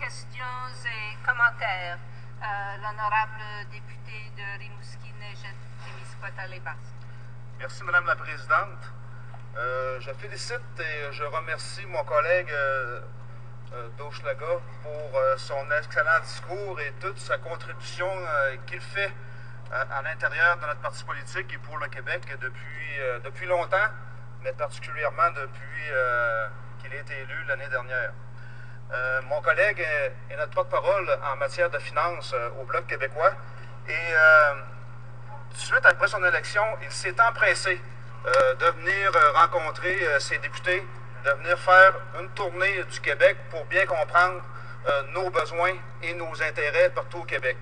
questions et commentaires. L'honorable député de Rimouski, Nejet-Témiscouata-les-Basses. Merci, Madame la Présidente. Je félicite et je remercie mon collègue d'Hochelaga pour son excellent discours et toute sa contribution qu'il fait à l'intérieur de notre parti politique et pour le Québec depuis longtemps, mais particulièrement depuis qu'il a été élu l'année dernière. Mon collègue est notre porte-parole en matière de finances au Bloc québécois et tout de suite après son élection, il s'est empressé de venir rencontrer ses députés, de venir faire une tournée du Québec pour bien comprendre nos besoins et nos intérêts partout au Québec.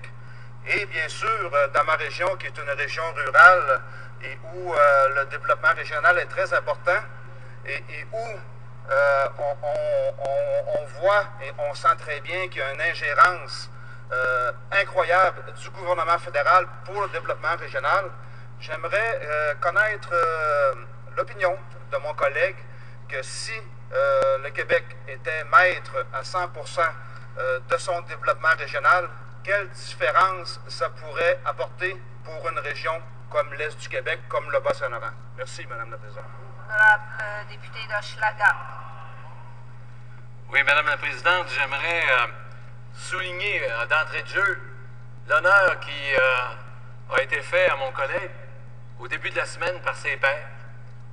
Et bien sûr, dans ma région, qui est une région rurale et où le développement régional est très important et où on voit et on sent très bien qu'il y a une ingérence incroyable du gouvernement fédéral pour le développement régional. J'aimerais connaître l'opinion de mon collègue que si le Québec était maître à 100% de son développement régional, quelle différence ça pourrait apporter pour une région comme l'Est du Québec, comme le Bas-Saint-Laurent. Merci, Madame la Présidente. Honorable député d'Hochelaga. Oui, Madame la Présidente, j'aimerais souligner d'entrée de jeu l'honneur qui a été fait à mon collègue au début de la semaine par ses pairs.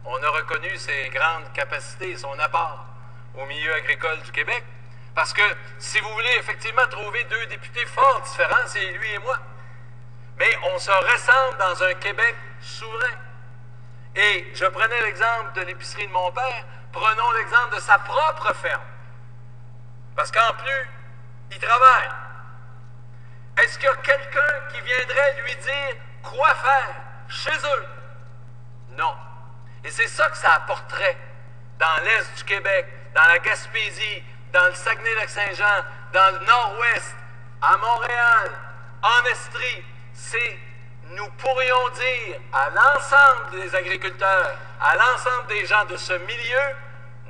On a reconnu ses grandes capacités, son apport au milieu agricole du Québec, parce que si vous voulez effectivement trouver deux députés fort différents, c'est lui et moi. Mais on se ressemble dans un Québec souverain. Et je prenais l'exemple de l'épicerie de mon père, prenons l'exemple de sa propre ferme. Parce qu'en plus, il travaille. Est-ce qu'il y a quelqu'un qui viendrait lui dire quoi faire chez eux? Non. Et c'est ça que ça apporterait dans l'Est du Québec, dans la Gaspésie, dans le Saguenay-Lac-Saint-Jean, dans le Nord-Ouest, à Montréal, en Estrie. Nous pourrions dire à l'ensemble des agriculteurs, à l'ensemble des gens de ce milieu,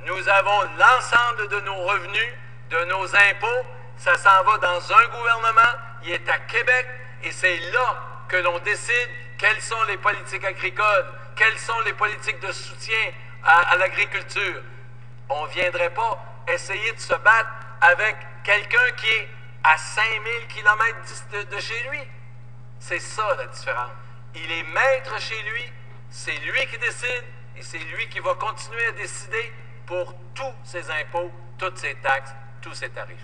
nous avons l'ensemble de nos revenus, de nos impôts, ça s'en va dans un gouvernement, il est à Québec, et c'est là que l'on décide quelles sont les politiques agricoles, quelles sont les politiques de soutien à l'agriculture. On ne viendrait pas essayer de se battre avec quelqu'un qui est à 5000 km de chez lui. C'est ça la différence. Il est maître chez lui, c'est lui qui décide et c'est lui qui va continuer à décider pour tous ses impôts, toutes ses taxes, tous ses tarifs.